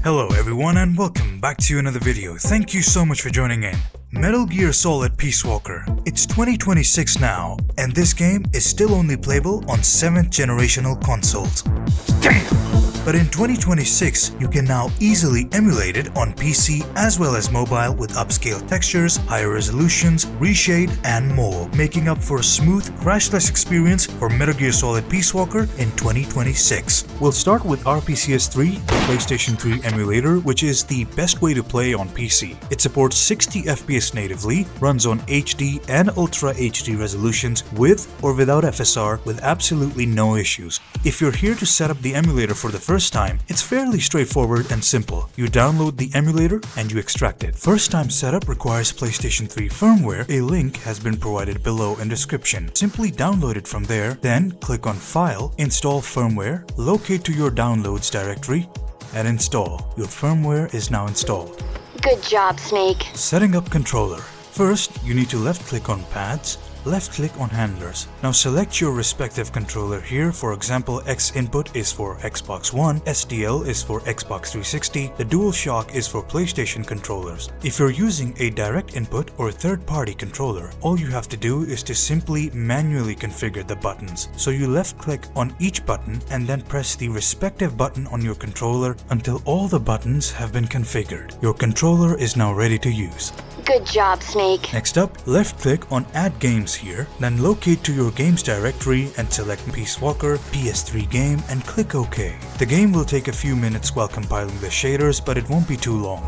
Hello everyone and welcome back to another video. Thank you so much for joining in. Metal Gear Solid Peace Walker. It's 2026 now, and this game is still only playable on 7th generational consoles. Damn! But in 2026, you can now easily emulate it on PC as well as mobile with upscale textures, higher resolutions, reshade, and more, making up for a smooth, crashless experience for Metal Gear Solid Peace Walker in 2026. We'll start with RPCS3, the PlayStation 3 emulator, which is the best way to play on PC. It supports 60 FPS natively, runs on HD and Ultra HD resolutions with or without FSR with absolutely no issues. If you're here to set up the emulator for the first time, it's fairly straightforward and simple. You download the emulator and you extract it. First time setup requires PlayStation 3 firmware. A link has been provided below in description. Simply download it from there, then click on File, Install Firmware, locate to your downloads directory, and install. Your firmware is now installed. Good job, Snake. Setting up controller. First, you need to left click on pads, left click on handlers. Now select your respective controller here. For example, X input is for Xbox One, SDL is for Xbox 360, the DualShock is for PlayStation controllers. If you're using a direct input or third-party controller, all you have to do is to simply manually configure the buttons. So you left click on each button and then press the respective button on your controller until all the buttons have been configured. Your controller is now ready to use. Good job, Snake. Next up, left click on Add Games here, then locate to your games directory and select Peace Walker, PS3 game, and click OK. The game will take a few minutes while compiling the shaders, but it won't be too long.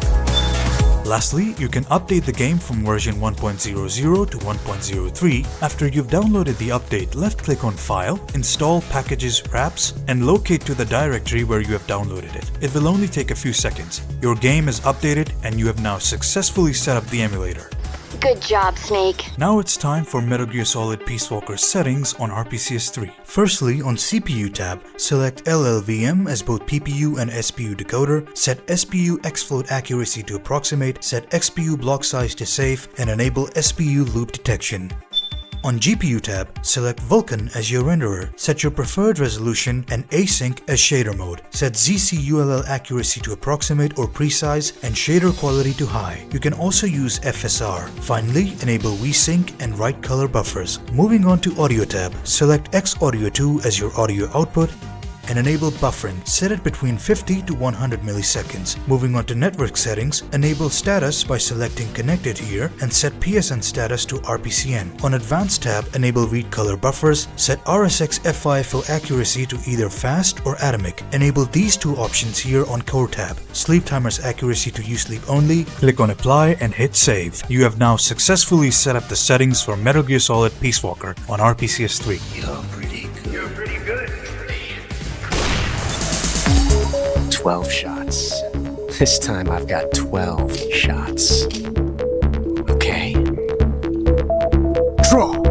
Lastly, you can update the game from version 1.00 to 1.03. After you've downloaded the update, left-click on File, Install Packages Wraps, and locate to the directory where you have downloaded it. It will only take a few seconds. Your game is updated and you have now successfully set up the emulator. Good job, Snake. Now it's time for Metal Gear Solid Peace Walker settings on RPCS3. Firstly, on CPU tab, select LLVM as both PPU and SPU decoder, set SPU exfloat accuracy to approximate, set XPU block size to safe, and enable SPU loop detection. On GPU tab, select Vulkan as your renderer, set your preferred resolution and async as shader mode. Set ZCULL accuracy to approximate or precise and shader quality to high. You can also use FSR. Finally, enable VSync and write color buffers. Moving on to Audio tab, select X-Audio 2 as your audio output and enable buffering. Set it between 50 to 100 milliseconds. Moving on to network settings, enable status by selecting connected here and set PSN status to RPCN. On advanced tab, enable read color buffers. Set RSX FIFO accuracy to either fast or atomic. Enable these two options here on core tab. Sleep timers accuracy to use sleep only. Click on apply and hit save. You have now successfully set up the settings for Metal Gear Solid Peace Walker on RPCS3. You're pretty good. 12 shots. This time I've got 12 shots. Okay. Draw!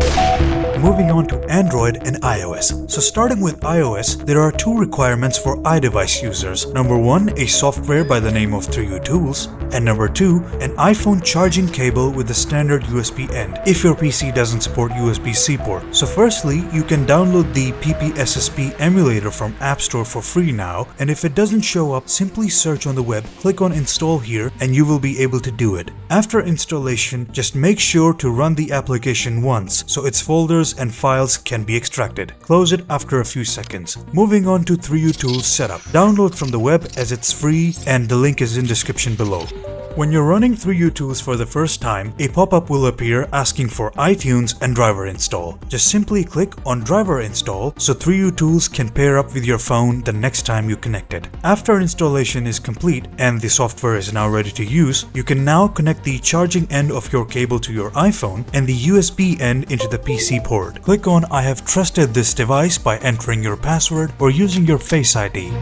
Moving on to Android and iOS. So starting with iOS, there are two requirements for iDevice users. Number one, a software by the name of 3U Tools, and number two, an iPhone charging cable with a standard USB end, if your PC doesn't support USB-C port. So firstly, you can download the ppsspp emulator from App Store for free now, and if it doesn't show up, simply search on the web, click on install here, and you will be able to do it. After installation, just make sure to run the application once, so its folders and files can be extracted. Close it after a few seconds. Moving on to 3U Tools setup. Download from the web as it's free and the link is in description below. When you're running 3U Tools for the first time, a pop-up will appear asking for iTunes and driver install. Just simply click on driver install so 3U Tools can pair up with your phone the next time you connect it. After installation is complete and the software is now ready to use, you can now connect the charging end of your cable to your iPhone and the USB end into the PC port. Click on I have trusted this device by entering your password or using your Face ID.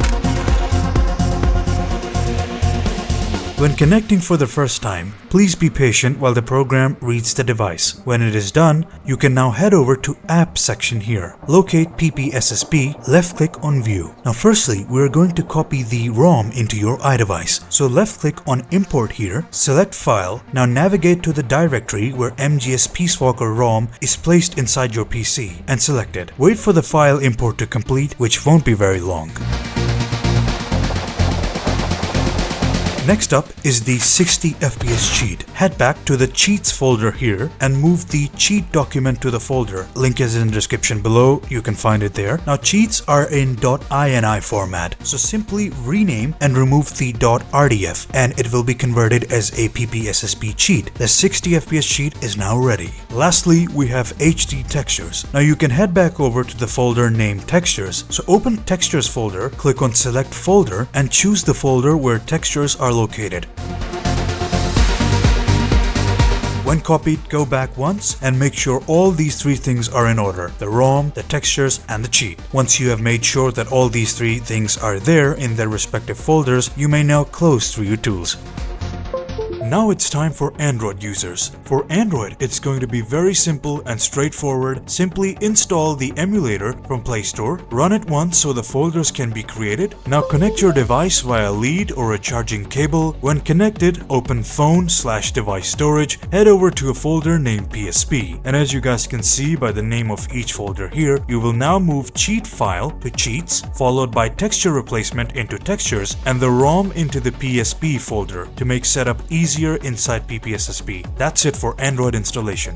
When connecting for the first time, please be patient while the program reads the device. When it is done, you can now head over to App section here. Locate ppsspp, left click on View. Now firstly, we are going to copy the ROM into your iDevice. So left click on Import here, select File. Now navigate to the directory where mgspw ROM is placed inside your PC and select it. Wait for the file import to complete, which won't be very long. Next up is the 60 FPS cheat. Head back to the cheats folder here and move the cheat document to the folder. Link is in the description below, you can find it there. Now cheats are in .ini format, so simply rename and remove the .rdf and it will be converted as a ppssp cheat. The 60 FPS cheat is now ready. Lastly, we have HD textures. Now you can head back over to the folder named textures. So open textures folder, click on select folder and choose the folder where textures are located. When copied, go back once and make sure all these three things are in order: the ROM, the textures, and the cheat. Once you have made sure that all these three things are there in their respective folders, you may now close 3U Tools. Now it's time for Android users. For Android, it's going to be very simple and straightforward. Simply install the emulator from Play Store, run it once so the folders can be created. Now connect your device via lead or a charging cable. When connected, open phone/device storage, head over to a folder named PSP. And as you guys can see by the name of each folder here, you will now move cheat file to cheats, followed by texture replacement into textures, and the ROM into the PSP folder to make setup easier inside ppssp. That's it for Android installation.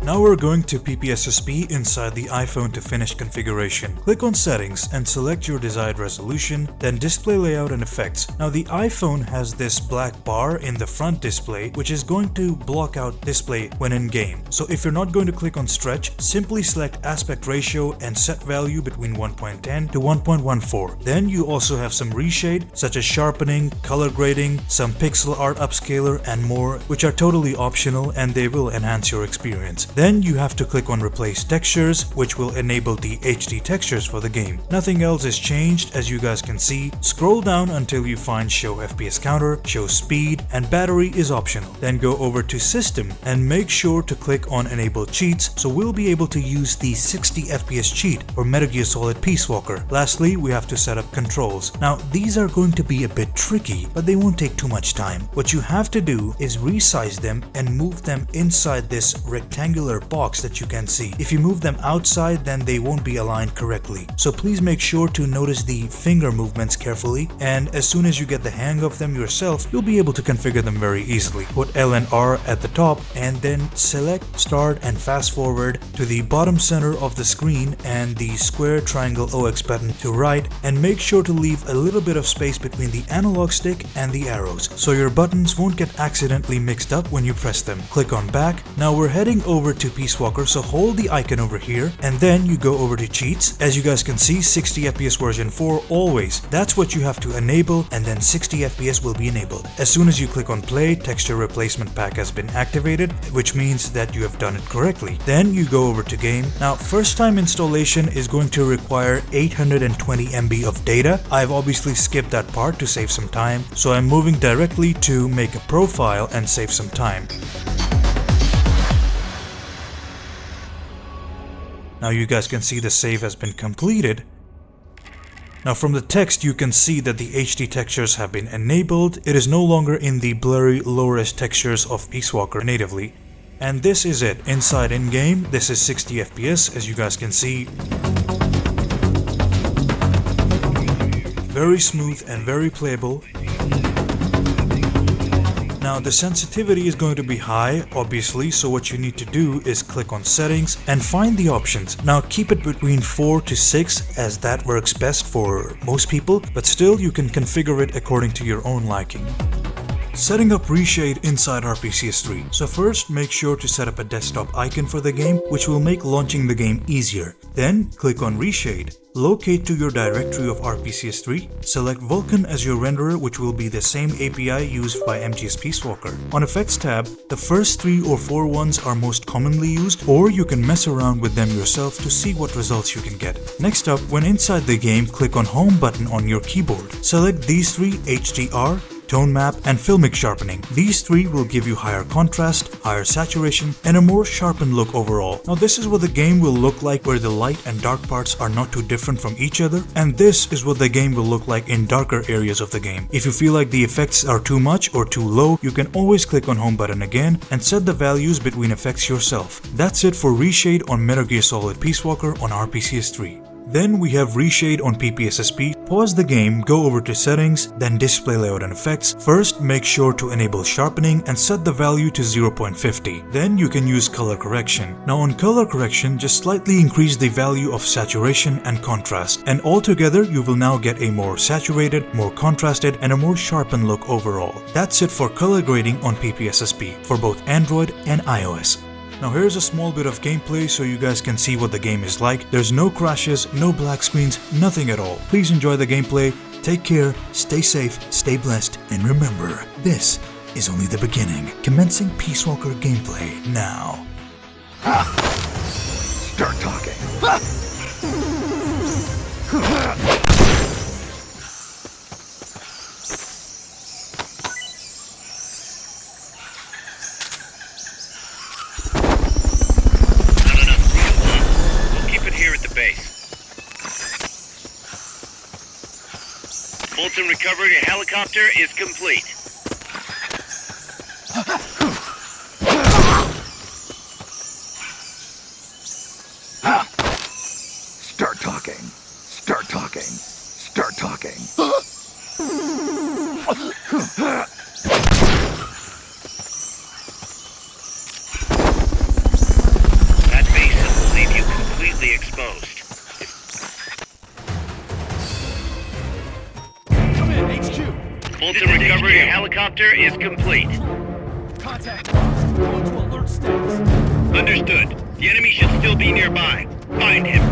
Now we're going to ppssp inside the iPhone to finish configuration. Click on Settings and select your desired resolution, then Display Layout and Effects. Now the iPhone has this black bar in the front display which is going to block out display when in game. So if you're not going to click on Stretch, simply select Aspect Ratio and set value between 1.10 to 1.14. Then you also have some reshade such as sharpening, color grading, some pixel art upscaler and more, which are totally optional and they will enhance your experience. Then you have to click on Replace Textures, which will enable the HD textures for the game. Nothing else is changed, as you guys can see. Scroll down until you find Show FPS Counter, Show Speed, and Battery is optional. Then go over to System and make sure to click on Enable Cheats, so we'll be able to use the 60 FPS cheat for Metal Gear Solid Peace Walker. Lastly, we have to set up controls. Now these are going to be a bit tricky, but they won't take too much time. What you have to do is resize them and move them inside this rectangular box that you can see. If you move them outside, then they won't be aligned correctly. So please make sure to notice the finger movements carefully, and as soon as you get the hang of them yourself, you'll be able to configure them very easily. Put L and R at the top and then select Start and fast forward to the bottom center of the screen and the square triangle OX button to right, and make sure to leave a little bit of space between the analog stick and the arrows so your buttons won't get accidentally mixed up when you press them. Click on Back. Now we're heading over to Peace Walker, so hold the icon over here and then you go over to cheats. As you guys can see, 60 FPS version 4 always. That's what you have to enable, and then 60 FPS will be enabled. As soon as you click on play, texture replacement pack has been activated, which means that you have done it correctly. Then you go over to game. Now first time installation is going to require 820 MB of data. I've obviously skipped that part to save some time, so I'm moving directly to make a profile and save some time. Now you guys can see the save has been completed. Now from the text you can see that the HD textures have been enabled. It is no longer in the blurry low-res textures of Peace Walker natively. And this is it. Inside in-game, this is 60 FPS as you guys can see. Very smooth and very playable. Now the sensitivity is going to be high, obviously, so what you need to do is click on Settings and find the options. Now keep it between 4 to 6 as that works best for most people, but still you can configure it according to your own liking. Setting up Reshade inside RPCS3. So first, make sure to set up a desktop icon for the game, which will make launching the game easier. Then click on Reshade. Locate to your directory of RPCS3, select Vulkan as your renderer, which will be the same API used by MGS Peace Walker. On Effects tab, the first 3 or 4 ones are most commonly used, or you can mess around with them yourself to see what results you can get. Next up, when inside the game, click on Home button on your keyboard. Select these 3: HDR, tone map, and filmic sharpening. These three will give you higher contrast, higher saturation, and a more sharpened look overall. Now this is what the game will look like where the light and dark parts are not too different from each other, and this is what the game will look like in darker areas of the game. If you feel like the effects are too much or too low, you can always click on home button again and set the values between effects yourself. That's it for Reshade on Metal Gear Solid Peace Walker on RPCS3. Then we have Reshade on ppsspp. Pause the game, go over to settings, then display layout and effects. First, make sure to enable sharpening and set the value to 0.50. Then you can use color correction. Now on color correction, just slightly increase the value of saturation and contrast. And altogether, you will now get a more saturated, more contrasted, and a more sharpened look overall. That's it for color grading on ppsspp for both Android and iOS. Now here's a small bit of gameplay so you guys can see what the game is like. There's no crashes, no black screens, nothing at all. Please enjoy the gameplay, take care, stay safe, stay blessed, and remember, this is only the beginning. Commencing Peace Walker gameplay now. Start talking. Fulton recovery helicopter is complete. Start talking. Start talking. Start talking. That basin will leave you completely exposed. Fulton recovery helicopter is complete. Contact. Going to alert status. Understood. The enemy should still be nearby. Find him.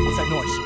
What's that noise?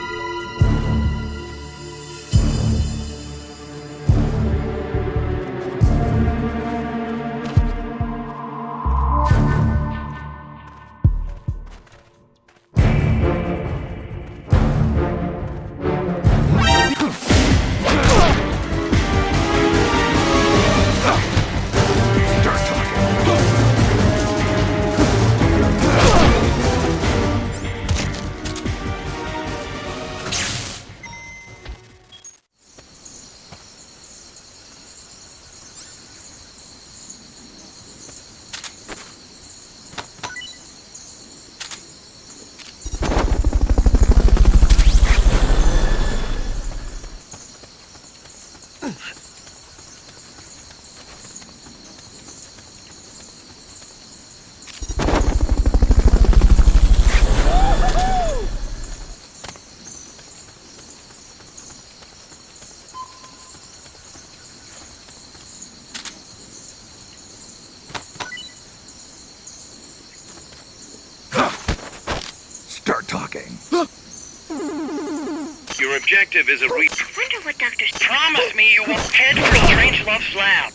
Start talking. Your objective is a I wonder what Dr. Promise me you won't head for Strangelove's lab.